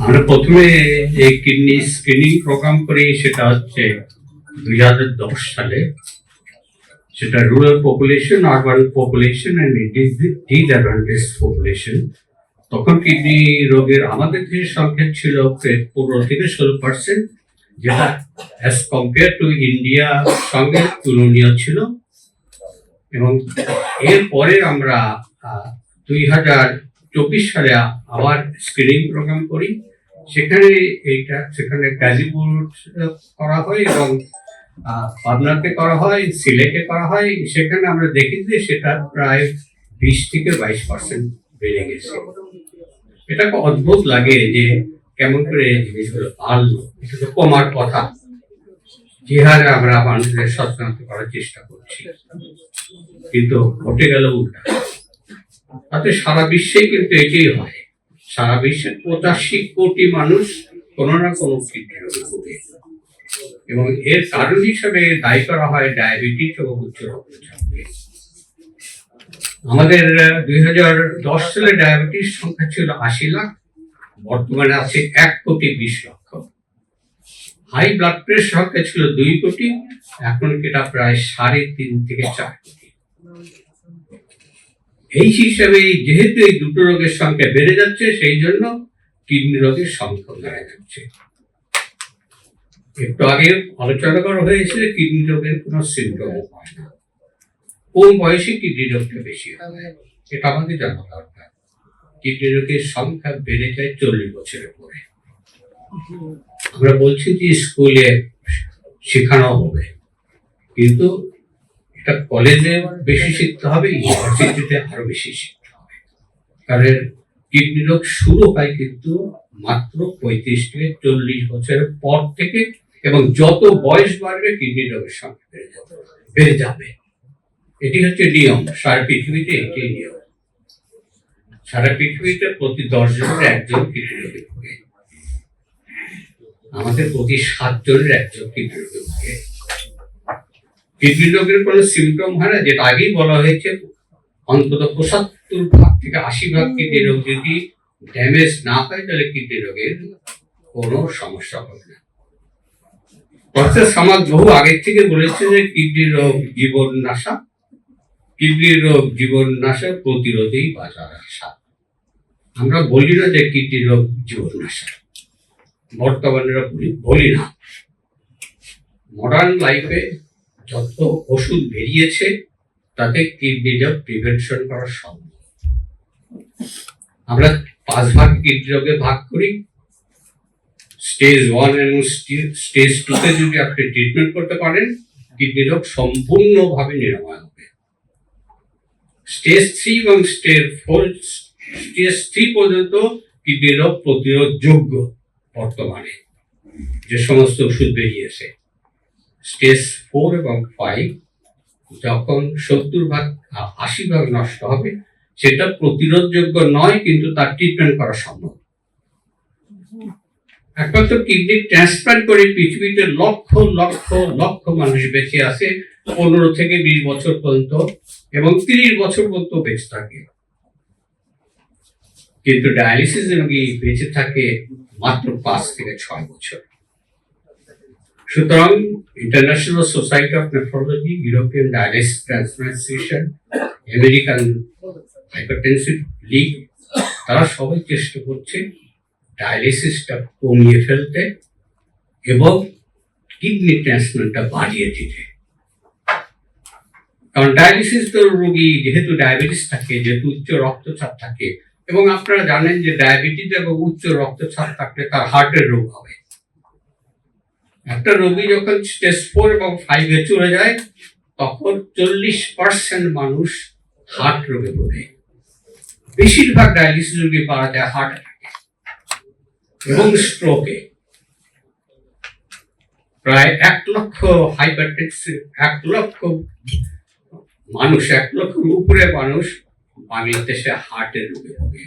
আমরা প্রথমে যে কিডনি স্ক্রিনিং প্রোগ্রাম করি সেটা হচ্ছে 2010 সালে। সেটা rural population, urban population and disadvantage population. তখন কিডনি রোগের আমাদের দেশের সংখ্যা ছিল 15-16%, যেটা অ্যাজ কম্পেয়ার টু ইন্ডিয়া সঙ্গে তুলনীয় ছিল। এবং এরপরে আমরা 2024 সালে আবার স্ক্রিনিং প্রোগ্রাম করি। সেখানে গাজীপুর করা হয় এবং পাবনাতে করা হয়, সিলেটে করা হয়। সেখানে আমরা দেখি যে সেটা প্রায় 20-22% বেড়ে গেছে। এটা অদ্ভুত লাগে যে কেমন করে জিনিসগুলো বাড়লো। এটা তো কমার কথা, যে হারে আমরা মানুষদের সচেতন করার চেষ্টা করছি, কিন্তু ঘটে গেল উল্টা। তাতে সারা বিশ্বে কিন্তু এটাই হয়। সারা বিশ্বে 85 কোটি মানুষ কোনো না কোনো কিডনি রোগে ভোগে, এবং এর কারণ হিসাবে দায়ী করা হয় ডায়াবেটিস এবং উচ্চ রক্তচাপকে। আমাদের 2010 সালে ডায়াবেটিস সংখ্যা ছিল 80 লাখ, বর্তমানে আছে 1,20,00,000। হাই ব্লাড প্রেশার সংখ্যা ছিল 2 কোটি, এখন এটা প্রায় 3.5-4 কোটি। এই হিসাবে যেহেতু এই দুটো রোগের সংখ্যা বেড়ে যাচ্ছে, সেই জন্য কিডনি রোগের সংখ্যা বেড়ে যাচ্ছে। একটু আগে আলোচনা করা হয়েছে কিডনি রোগের কোনো সিমটম হয় না, কম বয়সে কিডনি রোগটা বেশি হয়। এটা আমাদের জানা দরকার। কিডনি রোগের সংখ্যা বেড়ে যায় 40 বছরের পরে। আমরা বলছি যে স্কুলে শেখানো হবে, কিন্তু এটা কলেজে বেশি শিখতে হবে, ইউনিভার্সিটিতে আরো বেশি শিখতে হবে। কারণ কিডনি রোগ শুরু হয় কিন্তু মাত্র 35-40 বছরের পর থেকে, এবং যত বয়স বাড়বে কিডনি রোগের সংখ্যা বেড়ে যাবে। এটি হচ্ছে নিয়ম, সারা পৃথিবীতে এটাই নিয়ম। সারা পৃথিবীতে প্রতি 10 জনের 1 জন কিডনি রোগে ভোগে। আমাদের প্রতি 7 জনের 1 জন কিডনি রোগে ভোগে। কিডনি রোগের কোনো সিমটম হয় না, যেটা আগেই বলা হয়েছে। অন্তত 75-80% কিডনি রোগ যদি ড্যামেজ না হয়, তাহলে কিডনি রোগের কোনো সমস্যা হবে না। প্রফেসর সামাদ বহু আগের থেকে বলেছে যে কিডনি রোগ জীবন নাশা, কিডনি রোগ জীবন নাশা, প্রতিরোধেই বাঁচার আশা। আমরা বলি না যে কিডনি রোগ জীবন নাশা, বর্তমানে বলি না। মডার্ন লাইফে যত ওষুধ বেরিয়েছে তাতে কিডনি রোগ প্রিভেনশন করা সম্ভব। আমরা 5 ভাগ কিডনি রোগে ভাগ করি। স্টেজ 1 এবং স্টেজ 2 তে যদি আপনি ট্রিটমেন্ট করতে পারেন, কিডনি রোগ সম্পূর্ণভাবে নিরাময় হবে। স্টেজ 3 এবং স্টেজ 3 পর্যন্ত কিডনি রোগ প্রতিরোধ যোগ্য। বর্তমানে যে সমস্ত ওষুধ বেরিয়েছে, স্টেজ 4 এবং 5 যখন 70-80% নষ্ট হবে, সেটা প্রতিরোধযোগ্য নয়, কিন্তু তার ট্রিটমেন্ট করা সম্ভব। একমাত্র কিডনি ট্রান্সপ্লান্ট করে পৃথিবীতে লক্ষ লক্ষ লক্ষ মানুষ বেঁচে আছে 15-20 বছর পর্যন্ত, এবং 30 বছর পর্যন্ত বেঁচে থাকে। কিন্তু ডায়ালিসিস রোগী বেঁচে থাকে মাত্র 5-6 বছর। সুতরাং international society of nephrology, European dialysis transplantation, American hypertensive League, তারা সবাই চেষ্টা করছে ডায়ালিসিসটা কমিয়ে ফেলতে এবং কিডনি ট্রান্সপ্লান্টটা বাড়িয়ে দিতে। কারণ ডায়ালিসিস তো রোগী যেহেতু ডায়াবেটিস থাকে, যেহেতু উচ্চ রক্তচাপ থাকে, এবং আপনারা জানেন যে ডায়াবেটিস এবং উচ্চ রক্তচাপ থাকলে তার হার্টের রোগ হবে। একটা রোগী যখন স্টেজ 4 এবং 5 এ চলে যায়, তখন 40% মানুষ হার্ট রোগে ভোগে। বেশিরভাগ ডায়ালিসিস রোগী পাওয়া যায় হার্ট অ্যাটাকে এবং স্ট্রোকে। প্রায় 1 লক্ষ হাইপারটেনসিভ, 1 লক্ষ মানুষ, 1 লক্ষের উপরে মানুষ বাংলাদেশে হার্টের রোগে ভোগে।